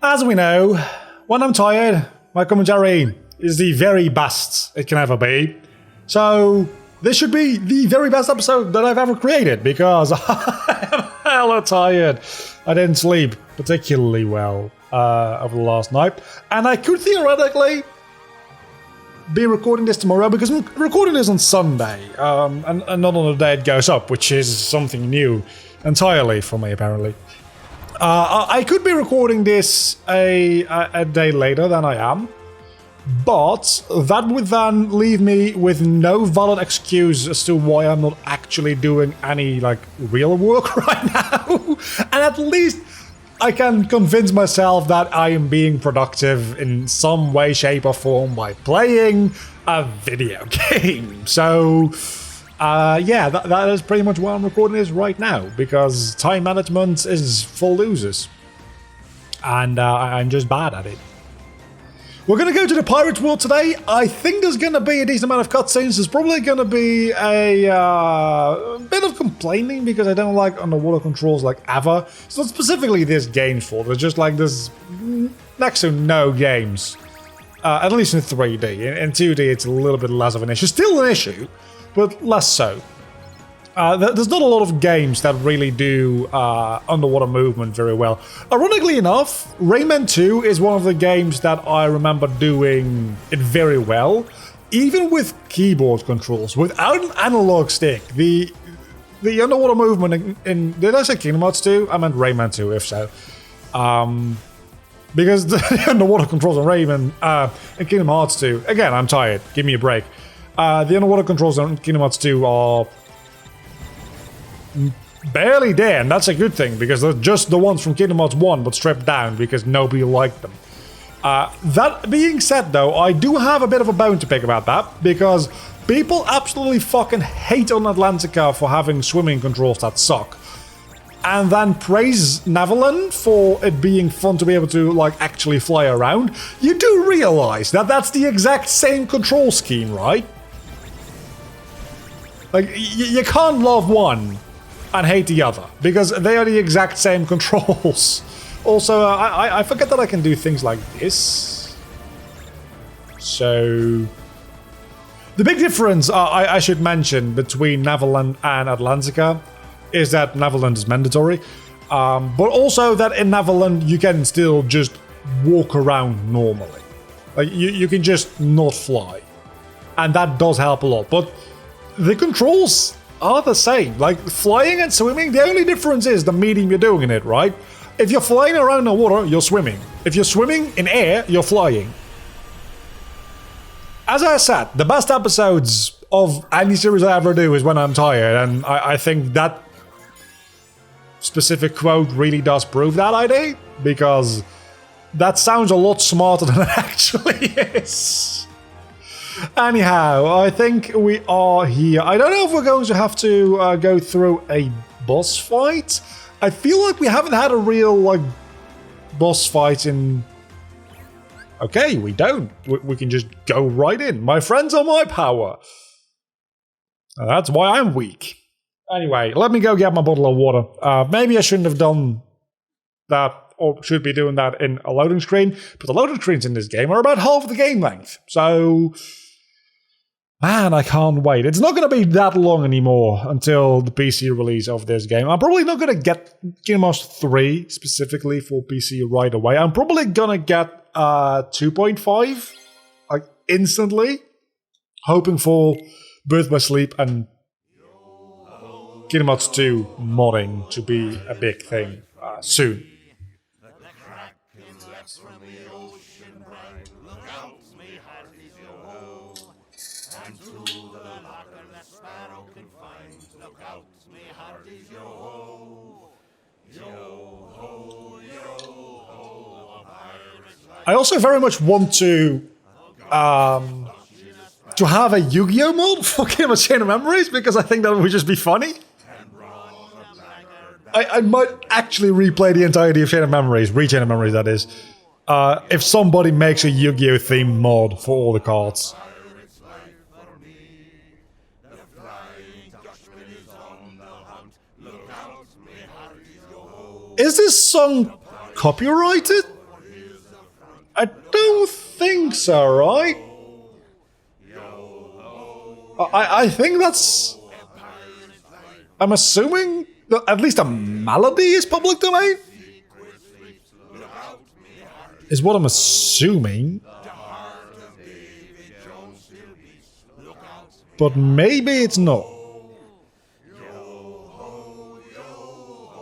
As we know, when I'm tired, my commentary is the very best it can ever be. So, this should be the very best episode that I've ever created because I am hella tired. I didn't sleep particularly well over the last night. And I could theoretically be recording this tomorrow because I'm recording this on Sunday and not on the day it goes up, which is something new entirely for me apparently. I could be recording this a day later than I am, but that would then leave me with no valid excuse as to why I'm not actually doing any real work right now. And at least I can convince myself that I am being productive in some way, shape, or form by playing a video game. So, yeah, that is pretty much why I'm recording this right now, because time management is for losers. And I'm just bad at it. We're going to go to the Pirates World today. I think there's going to be a decent amount of cutscenes. There's probably going to be a bit of complaining because I don't like underwater controls ever. It's not specifically this game's fault. There's just there's next to no games, at least in 3D. In 2D, it's a little bit less of an issue. Still an issue, but less so. There's not a lot of games that really do underwater movement very well. Ironically enough, Rayman 2 is one of the games that I remember doing it very well, even with keyboard controls, without an analog stick. The underwater movement in did I say Kingdom Hearts 2? I meant Rayman 2, if so. Because the underwater controls in Rayman in Kingdom Hearts 2, again, I'm tired, give me a break. The underwater controls in Kingdom Hearts 2 are barely there, and that's a good thing because they're just the ones from Kingdom Hearts 1 but stripped down because nobody liked them. That being said though, I do have a bit of a bone to pick about that because people absolutely fucking hate on Atlantica for having swimming controls that suck, and then praise Neverland for it being fun to be able to actually fly around. You do realize that that's the exact same control scheme, right? You can't love one and hate the other, because they are the exact same controls. Also, I forget that I can do things like this. So, the big difference I should mention between Neverland and Atlantica is that Neverland is mandatory, but also that in Neverland you can still just walk around normally. You can just not fly, and that does help a lot, but the controls are the same. Flying and swimming, the only difference is the medium you're doing in it, right? If you're flying around the water, you're swimming. If you're swimming in air, you're flying. As I said, the best episodes of any series I ever do is when I'm tired, and I think that specific quote really does prove that idea, because that sounds a lot smarter than it actually is. Anyhow, I think we are here. I don't know if we're going to have to go through a boss fight. I feel like we haven't had a real, boss fight in... Okay, we don't. We can just go right in. My friends are my power. That's why I'm weak. Anyway, let me go get my bottle of water. Maybe I shouldn't have done that, or should be doing that in a loading screen, but the loading screens in this game are about half the game length. So... man, I can't wait. It's not going to be that long anymore until the PC release of this game. I'm probably not going to get Kingdom Hearts 3 specifically for PC right away. I'm probably going to get 2.5 instantly, hoping for Birth by Sleep and Kingdom Hearts 2 modding to be a big thing soon. I also very much want to have a Yu-Gi-Oh mod for Kingdom Hearts Chain of Memories, because I think that would just be funny. I might actually replay the entirety of Chain of Memories, Re-Chain of Memories that is, if somebody makes a Yu-Gi-Oh themed mod for all the cards. Is this song copyrighted? I don't think so, right? I think that's... I'm assuming that at least a melody is public domain? Is what I'm assuming. But maybe it's not.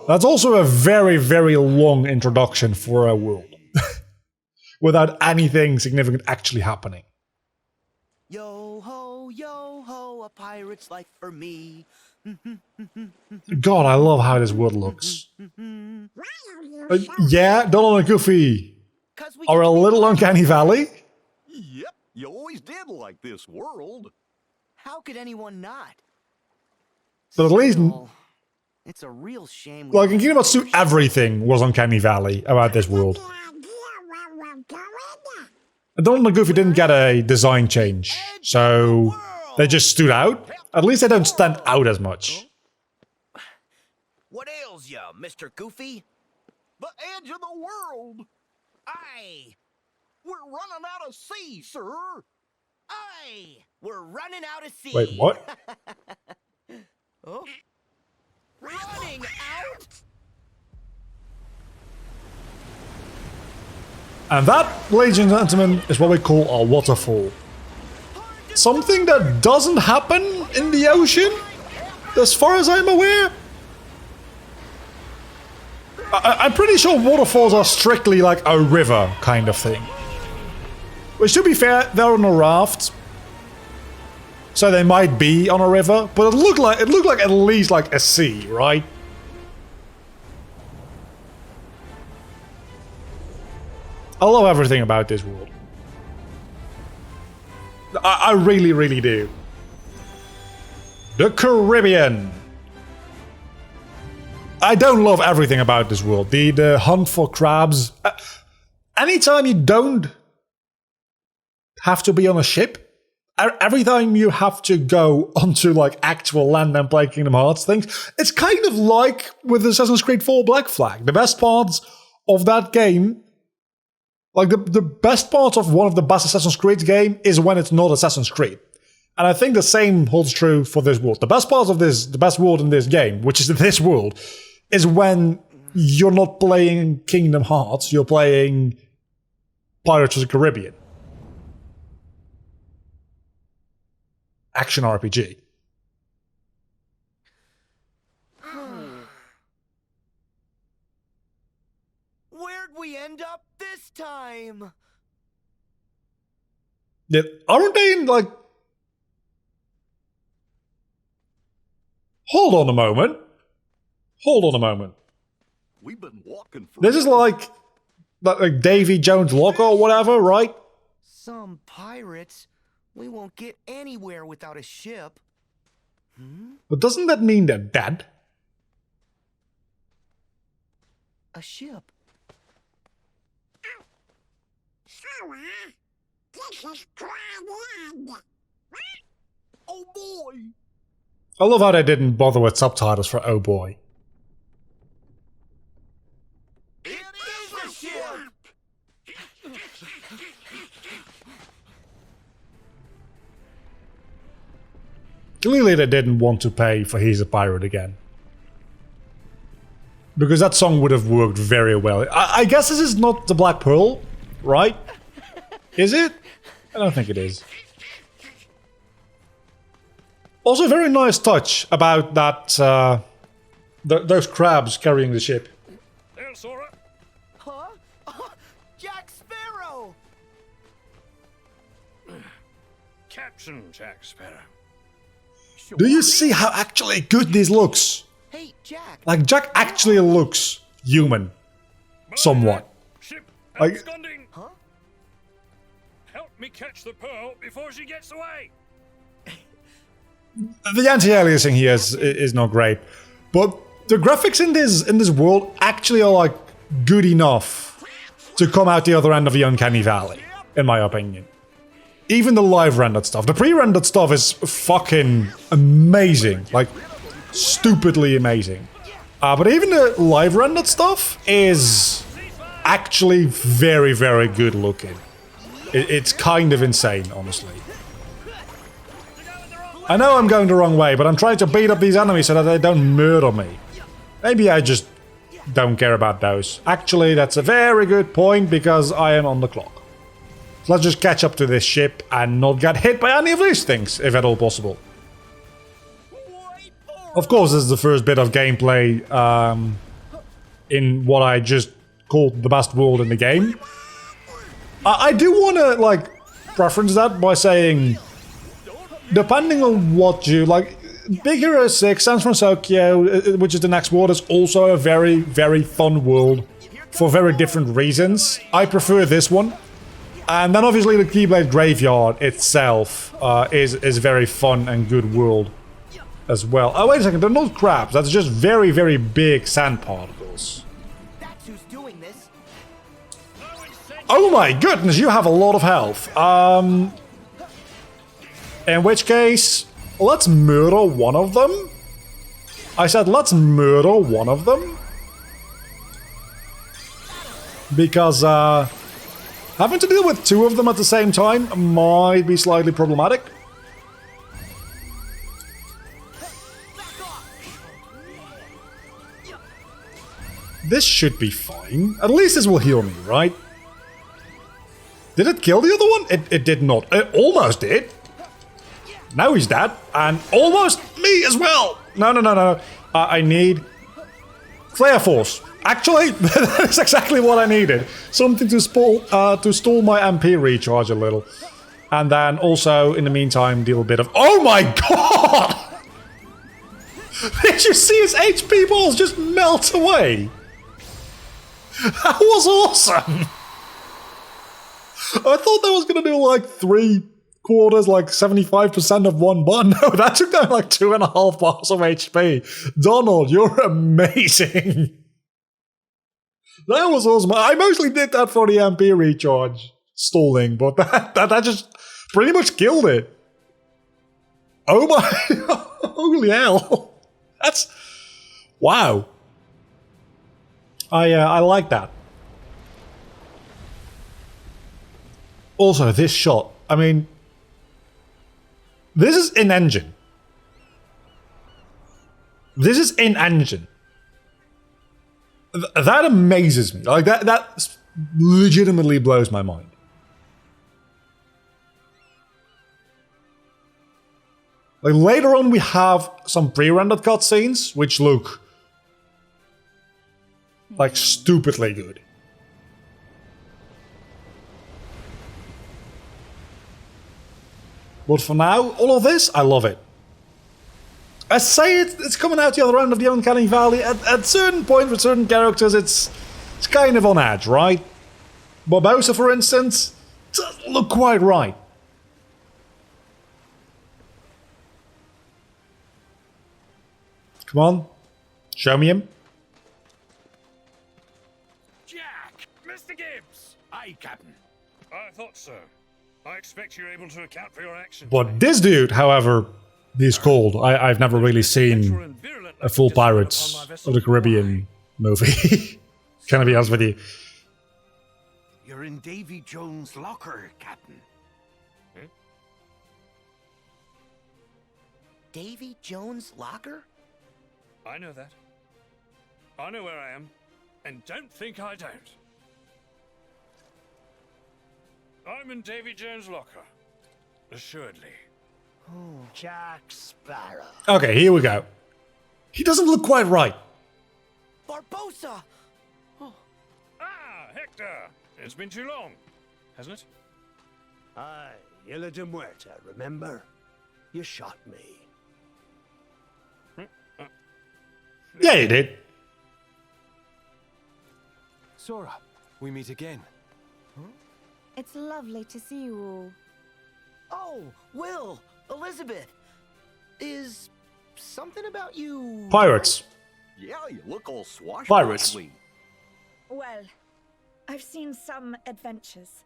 That's also a very, very long introduction for a world. Without anything significant actually happening. Yo ho, a pirate's life for me. God, I love how this world looks. Yeah, Donald and Goofy are a little uncanny valley. Yep, you always did like this world. How could anyone not? But at least, Still, it's a real shame. like in Kingdom Hearts 2, everything was uncanny valley about this world. And Donald and Goofy didn't get a design change, so they just stood out. At least they don't stand out as much. What ails ya, Mr. Goofy? The edge of the world. Aye, We're running out of sea, sir. aye, we're running out of sea. Wait, what? Oh? Running out? And that, ladies and gentlemen, is what we call a waterfall. Something that doesn't happen in the ocean, as far as I'm aware. I'm pretty sure waterfalls are strictly like a river kind of thing. Which, to be fair, they're on a raft, so they might be on a river, but it looked like at least like a sea, right? I love everything about this world. I really, really do. The Caribbean. I don't love everything about this world. The hunt for crabs. Anytime you don't have to be on a ship, every time you have to go onto like actual land and play Kingdom Hearts things, it's kind of like with Assassin's Creed 4 Black Flag. The best parts of that game, like the best part of one of the best Assassin's Creed game is when it's not Assassin's Creed. And I think the same holds true for this world. The best part of this, the best world in this game, which is this world, is when you're not playing Kingdom Hearts, you're playing Pirates of the Caribbean. Action RPG. Where'd we end up this time? Yeah, aren't they in like... Hold on a moment. Hold on a moment. We've been walking for This is like Davy Jones Locker or whatever, right? Some pirates. We won't get anywhere without a ship. But doesn't that mean they're dead? A ship. Oh boy! I love how they didn't bother with subtitles for Oh Boy. It is a ship! Clearly they didn't want to pay for He's a Pirate again. Because that song would have worked very well. I guess this is not the Black Pearl, right? Is it? I don't think it is. Also, a very nice touch about that, those crabs carrying the ship. There, Sora. Huh? Jack Sparrow! Captain Jack Sparrow. Do you see how actually good this looks? Hey, Jack. Like, Jack actually looks human. Somewhat. Ship Like- absconding. Huh? Help me catch the pearl before she gets away. The anti-aliasing here is not great, but the graphics in this world actually are like good enough to come out the other end of the uncanny valley, in my opinion. Even the live rendered stuff. The pre-rendered stuff is fucking amazing, like stupidly amazing. But even the live rendered stuff is actually very, very good looking. It's kind of insane, honestly. I know I'm going the wrong way, but I'm trying to beat up these enemies so that they don't murder me. Maybe I just don't care about those. Actually, that's a very good point because I am on the clock. So let's just catch up to this ship and not get hit by any of these things, if at all possible. Of course, this is the first bit of gameplay in what I just called the best world in the game. I do want to, like, preference that by saying, depending on what you like, Big Hero 6, Sans Francisco, which is the next world, is also a very, very fun world for very different reasons. I prefer this one. And then obviously the Keyblade Graveyard itself is very fun and good world as well. Oh, wait a second, they're not crabs. That's just very, very big sand particles. That's who's doing this. Oh my goodness, you have a lot of health. In which case, let's murder one of them. I said let's murder one of them. Because having to deal with two of them at the same time might be slightly problematic. This should be fine. At least this will heal me, right? Did it kill the other one? It did not. It almost did. Now he's dead. And almost me as well. No. I need Flare Force. Actually, that's exactly what I needed. Something to stall my MP recharge a little. And then also, in the meantime, deal a bit of... Oh my god! Did you see his HP balls just melt away? That was awesome! I thought that was going to do like 3/4, like 75% of one bar. No, that took down like 2.5 bars of HP. Donald, you're amazing! That was awesome. I mostly did that for the MP recharge stalling, but that just pretty much killed it. Oh my... Holy hell. That's... Wow. I like that. Also, this shot. I mean... This is in-engine. This is in-engine. That amazes me. Like, that legitimately blows my mind. Like, later on we have some pre-rendered cutscenes, which look... like, stupidly good. But for now, all of this, I love it. I say it's coming out the other end of the Uncanny Valley. At certain point with certain characters, it's kind of on edge, right? Barbossa, for instance, doesn't look quite right. Come on, show me him. Jack! Mr. Gibbs! Aye, Captain. I thought so. I expect you're able to account for your actions. But this dude, however, he's cold. I've never really seen a full Pirates of the Caribbean movie. Can I be honest with you? You're in Davy Jones' locker, Captain. Davy Jones' locker? I know that. I know where I am. And don't think I don't. I'm in Davy Jones' locker. Assuredly. Oh, Jack Sparrow. Okay, here we go. He doesn't look quite right. Barbossa! Ah, Hector! It's been too long, hasn't it? Aye, Isla de Muerta, remember? You shot me. Yeah, he did. Sora, we meet again. It's lovely to see you all. Oh, Will! Elizabeth! Is something about you... Pirates. Yeah, you look all swashbuckling. Pirates. Well, I've seen some adventures,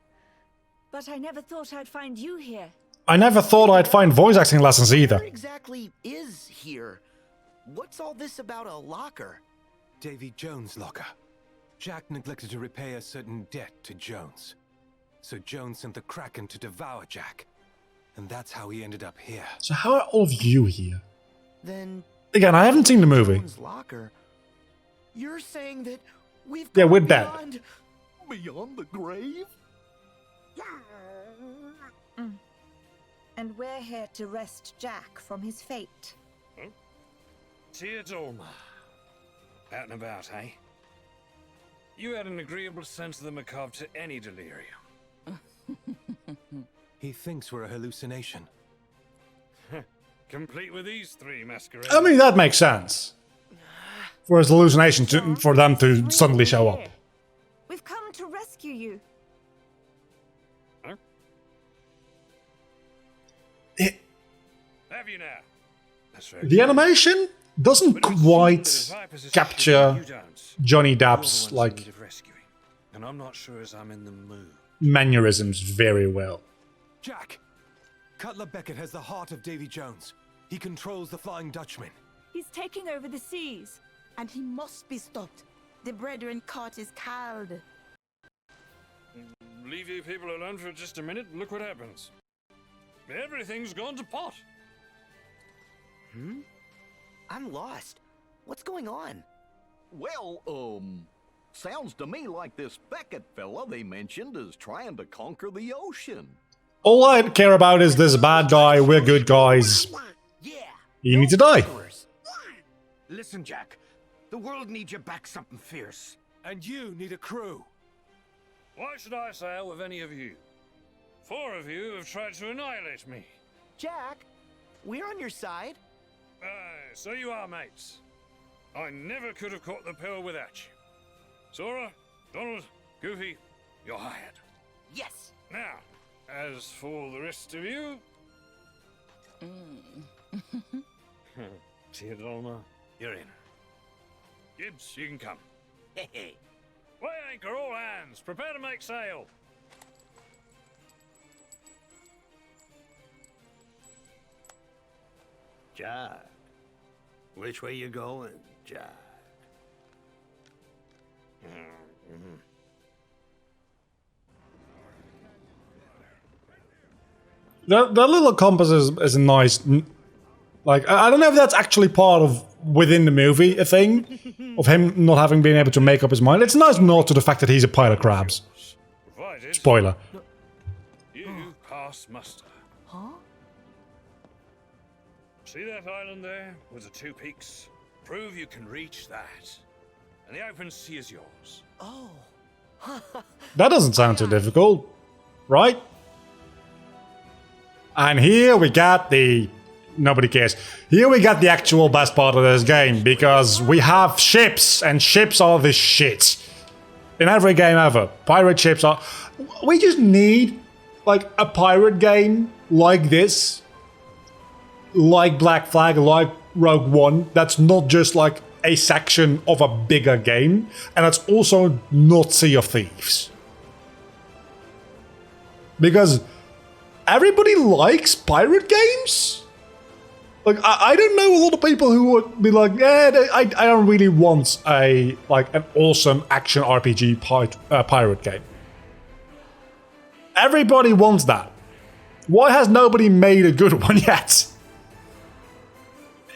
but I never thought I'd find you here. I never thought I'd find voice acting lessons either. Where exactly is here? What's all this about a locker? Davy Jones' locker. Jack neglected to repay a certain debt to Jones. So Jones sent the Kraken to devour Jack. And that's how he ended up here. So how are all of you here? Then Again, I haven't seen the movie. Jones' locker. You're saying that we've Yeah, gone we're dead. beyond... Beyond the grave? And we're here to wrest Jack from his fate. Tia Dolma. Out and about, eh? You had an agreeable sense of the macabre to any delirium. He thinks we're a hallucination. Complete with these three masquerades. I mean, that makes sense. For his hallucination to, for them to suddenly show up. We've come to rescue you. Huh? Have you now? That's very The good. animation doesn't But it would quite seem that if I possess a capture ship, you don't. Johnny You're the Depp's ones in like need of rescuing, and I'm not sure as I'm in the mood. mannerisms very well. Jack! Cutler Beckett has the heart of Davy Jones. He controls the Flying Dutchman. He's taking over the seas. And he must be stopped. The brethren caught is called. Leave you people alone for just a minute and look what happens. Everything's gone to pot. I'm lost. What's going on? Well, sounds to me like this Beckett fella they mentioned is trying to conquer the ocean. All I care about is this bad guy, we're good guys. Yeah. You need to die. Listen, Jack. The world needs you back something fierce. And you need a crew. Why should I sail with any of you? 4 of you have tried to annihilate me. Jack, we're on your side. Aye, so you are, mates. I never could have caught the pill without you. Sora, Donald, Goofy, you're hired. Yes. Now, as for the rest of you... Tia Dolma, you're in. Gibbs, you can come. Hey. Weigh anchor, all hands. Prepare to make sail. Jack. Which way you going, Jack? That little compass is a nice... Like, I don't know if that's actually part of, within the movie, a thing. Of him not having been able to make up his mind. It's a nice nod to the fact that he's a pile of crabs. Provided Spoiler. you pass muster. Huh? See that island there with the 2 peaks? Prove you can reach that. And the open sea is yours. Oh. That doesn't sound too difficult. Right? And here we got the... Nobody cares. Here we got the actual best part of this game, because we have ships, and ships are the shit. In every game ever. Pirate ships are... We just need, like, a pirate game like this. Like Black Flag, like Rogue One. That's not just, like, a section of a bigger game. And that's also not Sea of Thieves. Because everybody likes pirate games. Like, I don't know a lot of people who would be like, yeah, I don't really want an awesome action RPG pirate game. Everybody wants that. Why has nobody made a good one yet?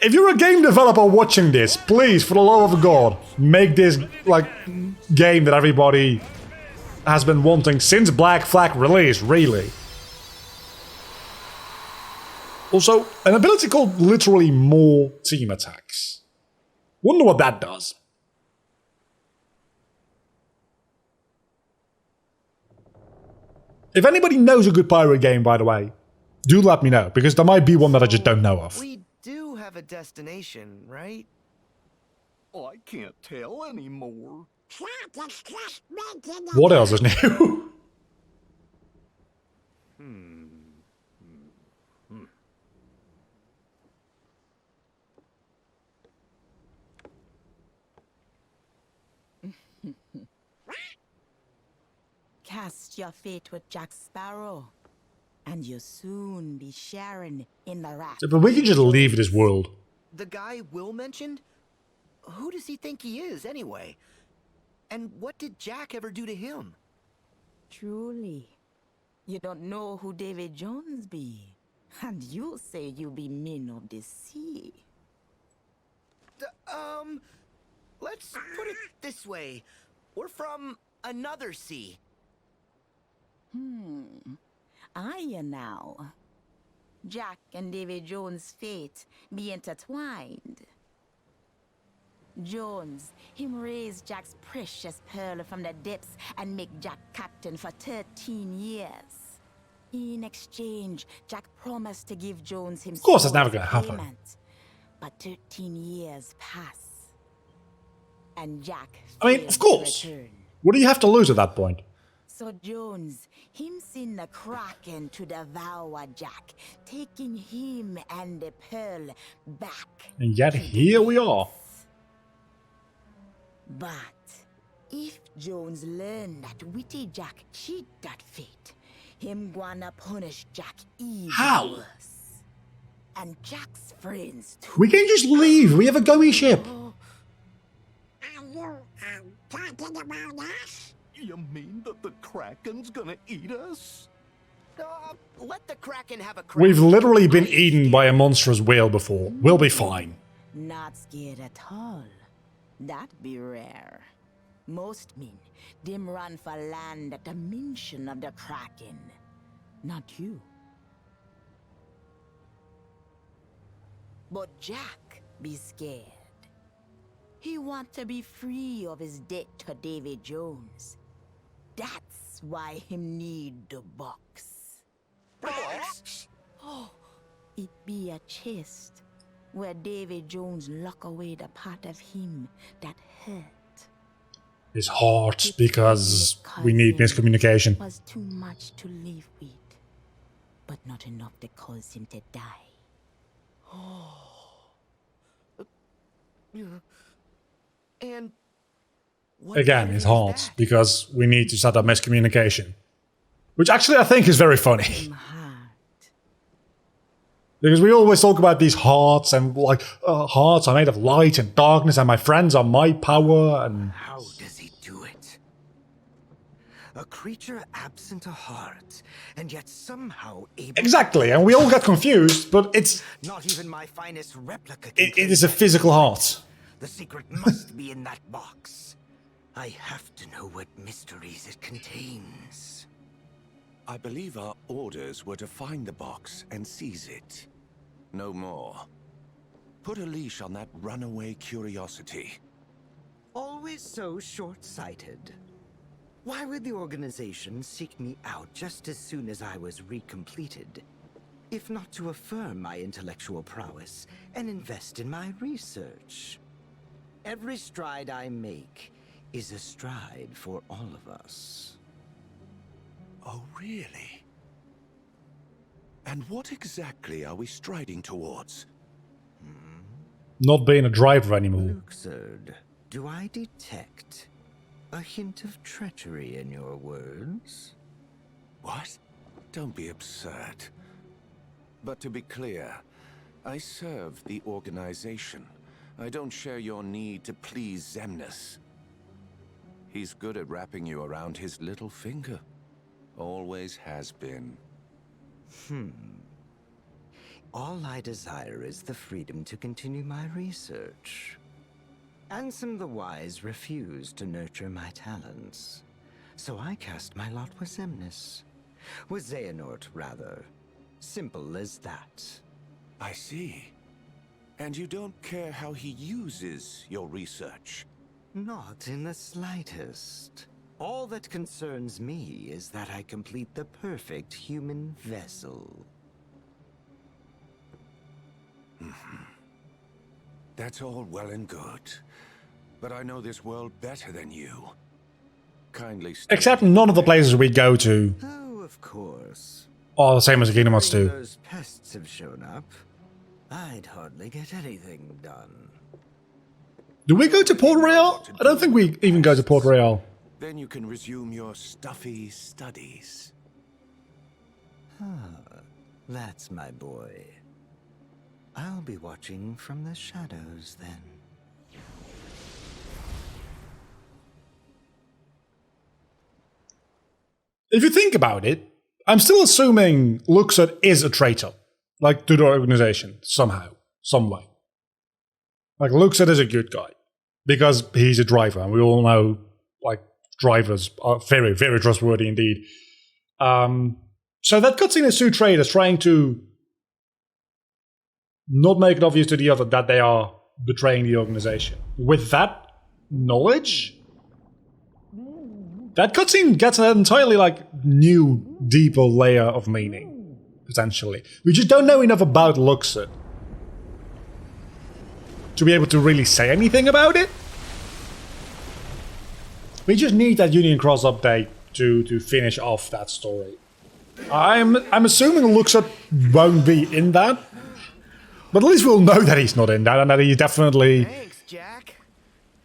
If you're a game developer watching this, please, for the love of God, make this, like, game that everybody has been wanting since Black Flag release, really. Also, an ability called literally more team attacks. Wonder what that does. If anybody knows a good pirate game, by the way, do let me know, because there might be one that I just don't know of. We do have a destination, right? Oh, I can't tell anymore. What else is new? Cast your fate with Jack Sparrow, and you'll soon be sharing in the wrath. But we can just leave this world. The guy Will mentioned? Who does he think he is, anyway? And what did Jack ever do to him? Truly, you don't know who David Jones be, and you say you be men of the sea. Let's put it this way. We're from another sea. Aye, now. Jack and David Jones' fate be intertwined. Jones, him raise Jack's precious pearl from the depths and make Jack captain for 13 years. In exchange, Jack promised to give Jones himself. Of course, it's never gonna happen. But 13 years pass, and Jack. I mean, fails of course. to return. What do you have to lose at that point? So Jones, him send the Kraken to devour Jack, taking him and the pearl back. And yet here we are. But if Jones learn that witty Jack cheat that fate, him gonna punish Jack even How? worse. And Jack's friends too. We can just leave. We have a going ship. Are you talking about us? You mean that the Kraken's gonna eat us? Let the Kraken have a crack. We've literally been eaten by a monstrous whale before. We'll be fine. Not scared at all. That be rare. Most men, them run for land at the mention of the Kraken. Not you. But Jack be scared. He want to be free of his debt to David Jones. That's why him need the box. Box? Oh, it be a chest where David Jones lock away the part of him that hurt. His heart, because we need miscommunication. Was too much to live with, but not enough to cause him to die. And what Again, kind his of is heart, that? because we need to set up miscommunication. Which actually I think is very funny. Him heart. Because we always talk about these hearts and like, hearts are made of light and darkness and my friends are my power and... How does he do it? A creature absent a heart, and yet somehow able... Exactly, and we all get confused, but it's... Not even my finest replica can It is a physical heart. The secret must be in that box. I have to know what mysteries it contains. I believe our orders were to find the box and seize it. No more. Put a leash on that runaway curiosity. Always so short-sighted. Why would the organization seek me out just as soon as I was recompleted? If not to affirm my intellectual prowess and invest in my research. Every stride I make is a stride for all of us. Oh, really? And what exactly are we striding towards? Not being a driver anymore. Luxord, do I detect a hint of treachery in your words? What? Don't be absurd. But to be clear, I serve the organization. I don't share your need to please Xemnas. He's good at wrapping you around his little finger. Always has been. All I desire is the freedom to continue my research. Ansem the Wise refused to nurture my talents, so I cast my lot with Xemnas. With Xehanort, rather. Simple as that. I see. And you don't care how he uses your research? Not in the slightest. All that concerns me is that I complete the perfect human vessel. That's all well and good. But I know this world better than you. Kindly stay. Except none of the places we go to Oh, of course. are the same as the Kingdom Hearts 2. Those pests have shown up. I'd hardly get anything done. Do we go to Port Royal? I don't think we even go to Port Royal. Then you can resume your stuffy studies. That's my boy. I'll be watching from the shadows then. if you think about it, I'm still assuming Luxord is a traitor, like to the organization somehow, some way. Like Luxord is a good guy because he's a driver, and we all know like drivers are very, very trustworthy indeed. So that cutscene is two traitors trying to not make it obvious to the other that they are betraying the organization. With that knowledge, that cutscene gets an entirely like new, deeper layer of meaning, potentially. We just don't know enough about Luxord to be able to really say anything about it. We just need that Union Cross update to finish off that story. I'm assuming Luxord won't be in that, but at least we'll know that he's not in that, and that he's definitely Thanks, Jack.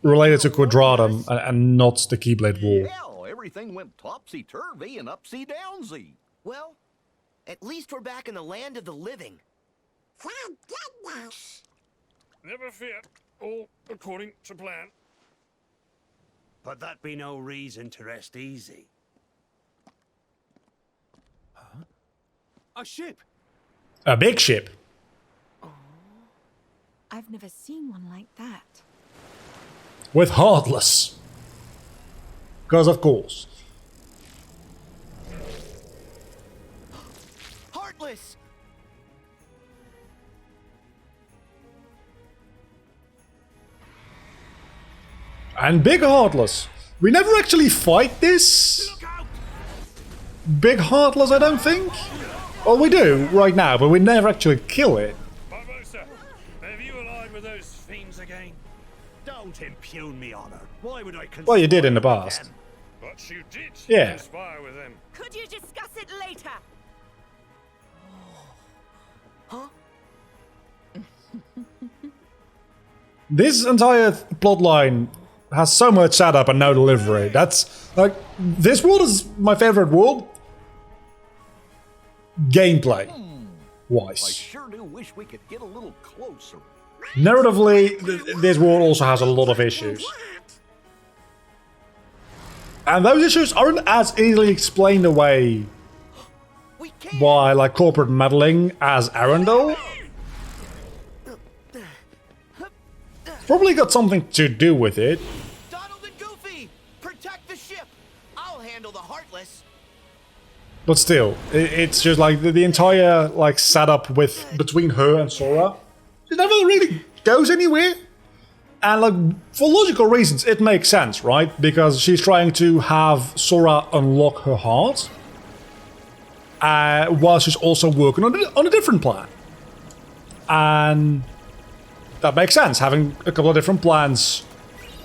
related to Quadratum and not the Keyblade War. Yeah, everything went topsy-turvy and upsy-downsy. Well, at least we're back in the land of the living. Thank goodness. Never fear. All according to plan. But that be no reason to rest easy. Huh? A ship! A big ship. I've never seen one like that. With Heartless. Because of course. Heartless! And Big Heartless. We never actually fight this Big Heartless, I don't think. Well, we do right now, but we never actually kill it. Barbosa, have you allied with those fiends again? Don't impugn me honor. Why would I conspire Well, you did in the with past. them? But you did Yeah. conspire with them. Could you discuss it later? This entire plotline has so much setup and no delivery. That's like, this world is my favorite world. Gameplay I wise. sure do wish we could get a little closer. Narratively, this world also has a lot of issues. And those issues aren't as easily explained away We can't! by like corporate meddling as Arundel. Probably got something to do with it. Donald and Goofy! Protect the ship! I'll handle the Heartless. But still, it's just like the entire like setup with between her and Sora, it never really goes anywhere. And like for logical reasons, it makes sense, right? Because she's trying to have Sora unlock her heart, while she's also working on a different plan. And that makes sense, having a couple of different plans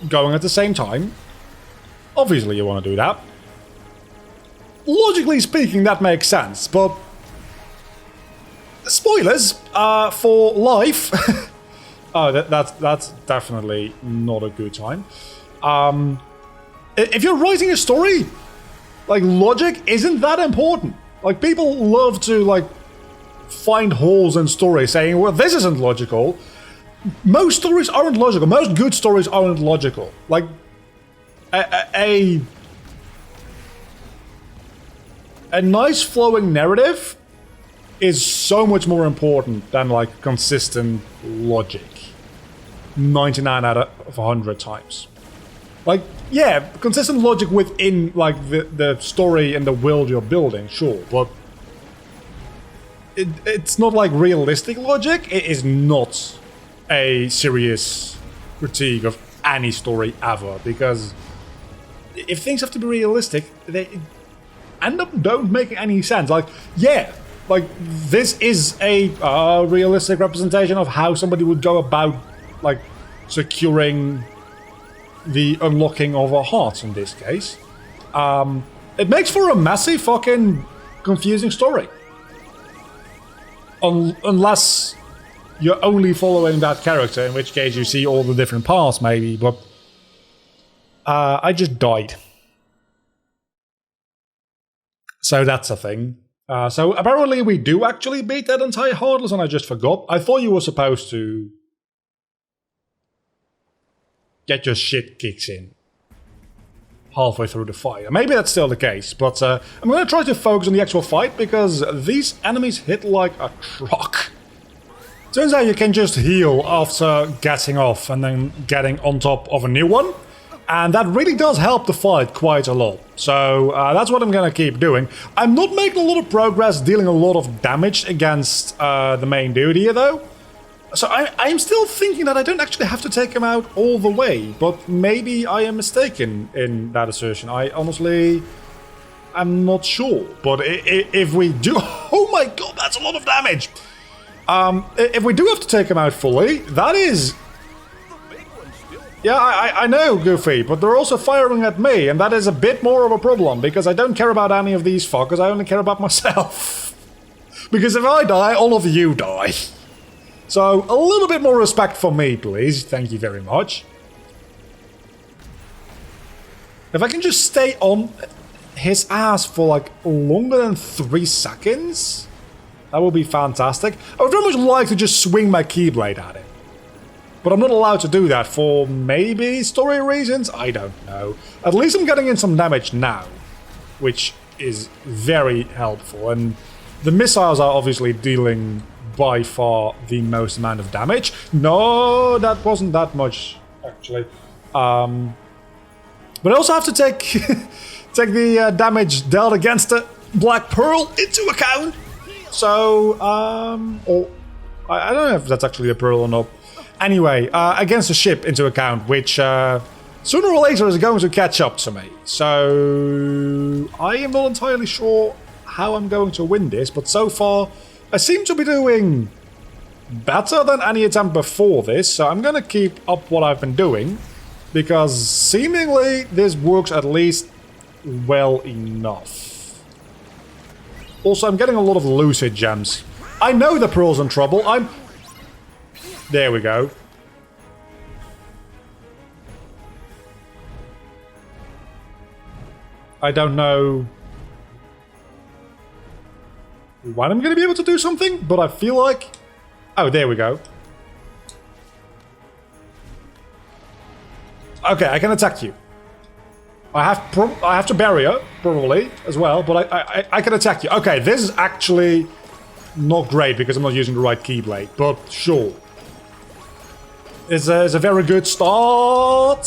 going at the same time. Obviously, you want to do that. Logically speaking, that makes sense, but spoilers for life. Oh, that's definitely not a good time. If you're writing a story, like logic isn't that important. Like people love to like find holes in stories, saying, "Well, this isn't logical." Most stories aren't logical. Most good stories aren't logical. Like a nice flowing narrative is so much more important than like consistent logic. 99 out of 100 times. Like, yeah, consistent logic within like the story and the world you're building, sure, but it's not like realistic logic. It is not a serious critique of any story ever, because if things have to be realistic, they end up don't make any sense. Like, yeah, like this is a realistic representation of how somebody would go about like securing the unlocking of a heart in this case. It makes for a messy fucking confusing story. Unless you're only following that character, in which case you see all the different paths maybe, but I just died. So that's a thing. So apparently we do actually beat that entire Heartless, and I just forgot. I thought you were supposed to get your shit kicked in halfway through the fight. Maybe that's still the case, but I'm going to try to focus on the actual fight because these enemies hit like a truck. Turns out you can just heal after getting off and then getting on top of a new one. And that really does help the fight quite a lot. So that's what I'm going to keep doing. I'm not making a lot of progress dealing a lot of damage against the main dude here though. So I'm still thinking that I don't actually have to take him out all the way. But maybe I am mistaken in that assertion. I honestly am not sure. But if we do... Oh my god, that's a lot of damage! If we do have to take him out fully, that is... Yeah, I know, Goofy, but they're also firing at me, and that is a bit more of a problem, because I don't care about any of these fuckers, I only care about myself. Because if I die, all of you die. So, a little bit more respect for me, please. Thank you very much. If I can just stay on his ass for, like, longer than 3 seconds, that would be fantastic. I would very much like to just swing my Keyblade at it. But I'm not allowed to do that for maybe story reasons? I don't know. At least I'm getting in some damage now, which is very helpful. And the missiles are obviously dealing by far the most amount of damage. No, that wasn't that much, actually. But I also have to take take the damage dealt against the Black Pearl into account. So, I don't know if that's actually a pearl or not. Anyway, against the ship into account, which sooner or later is going to catch up to me. So, I am not entirely sure how I'm going to win this, but so far, I seem to be doing better than any attempt before this, so I'm going to keep up what I've been doing, because seemingly this works at least well enough. Also, I'm getting a lot of lucid gems. I know the Pearl's in trouble. There we go. I don't know when I'm going to be able to do something, but I feel like... Oh, there we go. Okay, I can attack you. I have to barrier, probably, as well, but I can attack you. Okay, this is actually not great because I'm not using the right Keyblade, but sure. It's a very good start.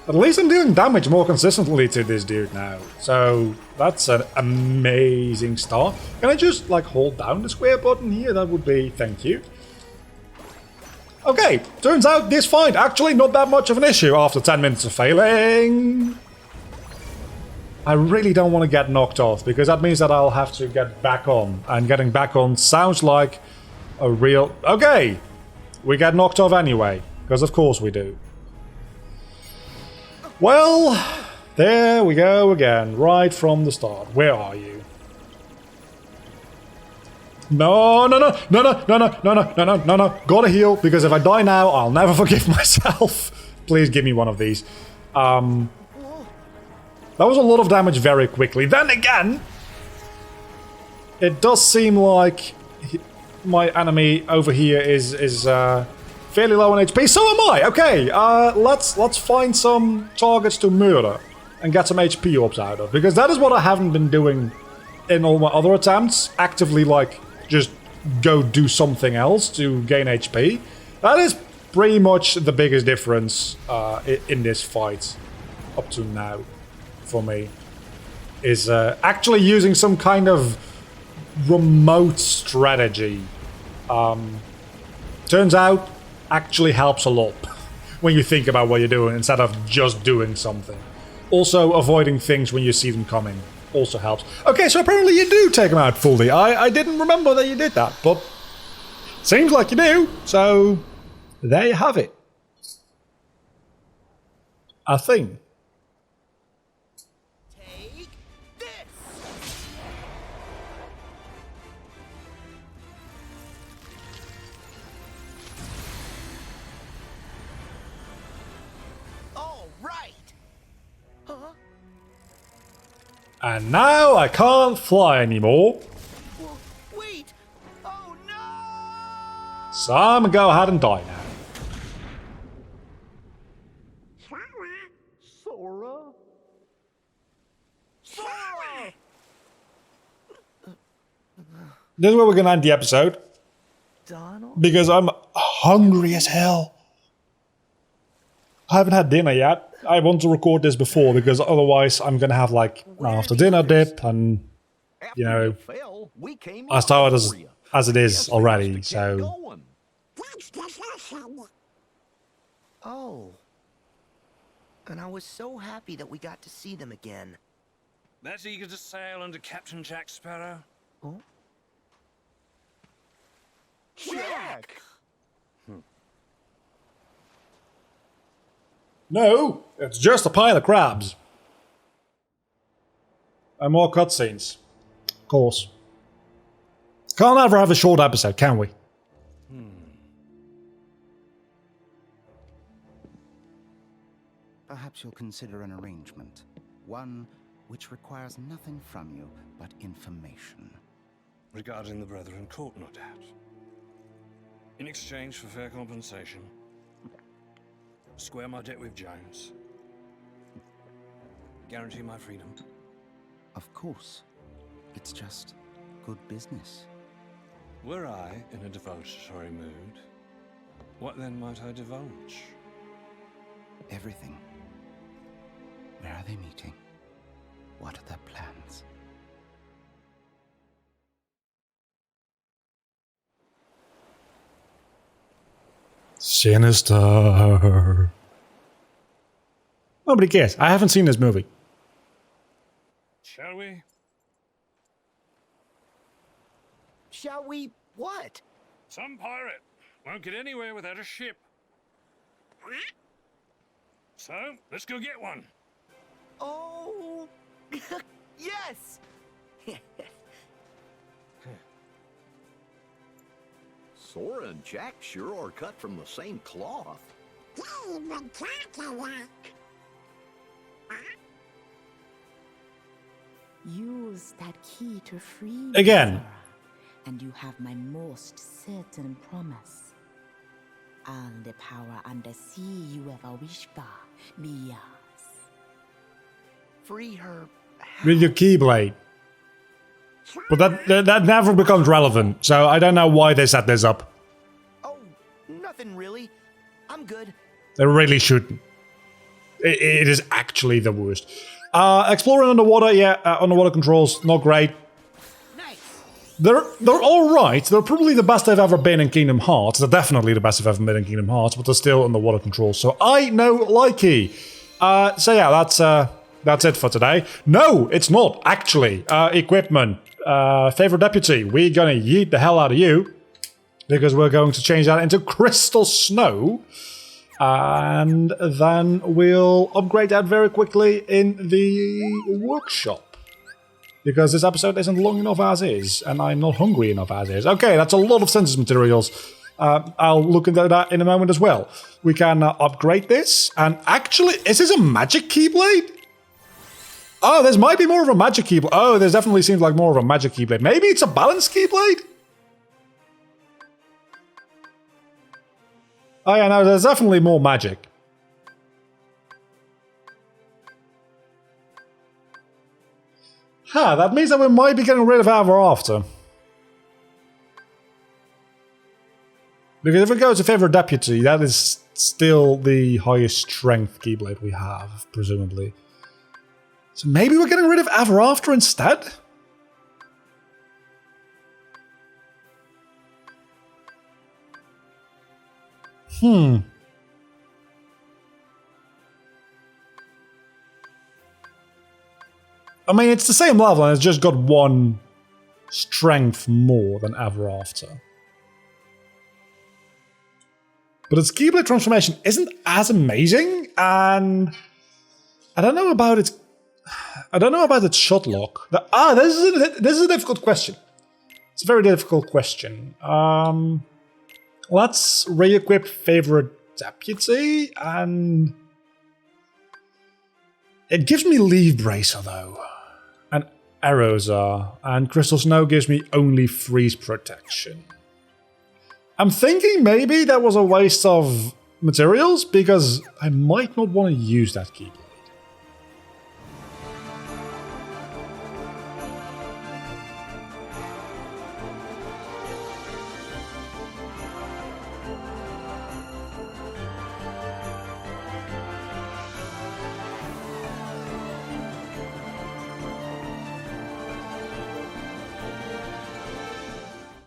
At least I'm dealing damage more consistently to this dude now. So that's an amazing start. Can I just like hold down the square button here? That would be thank you. Okay, turns out this fight actually not that much of an issue after 10 minutes of failing. I really don't want to get knocked off because that means that I'll have to get back on. And getting back on sounds like a real... Okay, we get knocked off anyway, because of course we do. Well, there we go again, right from the start. Where are you? No. Gotta heal, because if I die now, I'll never forgive myself. Please give me one of these. That was a lot of damage very quickly. Then again, it does seem like my enemy over here is fairly low on HP. So am I. Okay, let's find some targets to murder and get some HP orbs out of, because that is what I haven't been doing in all my other attempts. Actively, like, just go do something else to gain HP. That is pretty much the biggest difference in this fight up to now for me, is actually using some kind of remote strategy. Turns out actually helps a lot when you think about what you're doing instead of just doing something. Also, avoiding things when you see them coming also helps. Okay, so apparently you do take them out fully. I didn't remember that you did that, but seems like you do. So there you have it. A thing. Take this. All right. Huh? And now I can't fly anymore. Wait. Oh no. So I'm gonna go ahead and die now. Sora? Sora! This is where we're gonna end the episode. Donald? Because I'm hungry as hell. I haven't had dinner yet. I want to record this before because otherwise I'm gonna have like an after dinner dip and you know as tired as it is already, so Oh. And I was so happy that we got to see them again. That's eager to sail under Captain Jack Sparrow? Oh? Jack! no, it's just a pile of crabs. And more cutscenes. Of course. Can't ever have a short episode, can we? Perhaps you'll consider an arrangement. One which requires nothing from you but information. Regarding the Brethren Court, no doubt. In exchange for fair compensation. Square my debt with Jones. Guarantee my freedom. Of course. It's just good business. Were I in a divulgatory mood, what then might I divulge? Everything. Where are they meeting? What are their plans? Sinister. Nobody cares. I haven't seen this movie. Shall we? Shall we what? Some pirate won't get anywhere without a ship. So, let's go get one. Oh, yes! Sora and Jack sure are cut from the same cloth. Use that key to free me, Again. Sora, and you have my most certain promise. All the power under sea you ever wish for be yours. Free her. With your Keyblade. But that never becomes relevant, so I don't know why they set this up. Oh, nothing really. I'm good. They really shouldn't. It is actually the worst. Exploring underwater, yeah, underwater controls, not great. They're alright. They're probably the best they've ever been in Kingdom Hearts. They're definitely the best they've ever been in Kingdom Hearts, but they're still underwater controls. So I know likey. So yeah, that's it for today. No, it's not, actually. Equipment. Favorite deputy. We're gonna yeet the hell out of you. Because we're going to change that into Crystal Snow. And then we'll upgrade that very quickly in the workshop. Because this episode isn't long enough as is, and I'm not hungry enough as is. Okay, that's a lot of census materials. I'll look into that in a moment as well. We can upgrade this, and actually, is this a magic Keyblade? Oh, this might be more of a magic Keyblade. Oh, this definitely seems like more of a magic Keyblade. Maybe it's a balanced Keyblade? Oh yeah, no, there's definitely more magic. Huh, that means that we might be getting rid of Ever After. Because if it goes to favorite deputy, that is still the highest strength Keyblade we have, presumably. So maybe we're getting rid of Ever After instead? I mean, it's the same level and it's just got one strength more than Ever After. But its Keyblade transformation isn't as amazing, and I don't know about its shot lock. This is a difficult question. It's a very difficult question. Let's re-equip favorite deputy, and it gives me Leaf Bracer though, and arrows are, and Crystal Snow gives me only freeze protection. I'm thinking maybe that was a waste of materials because I might not want to use that keyblade.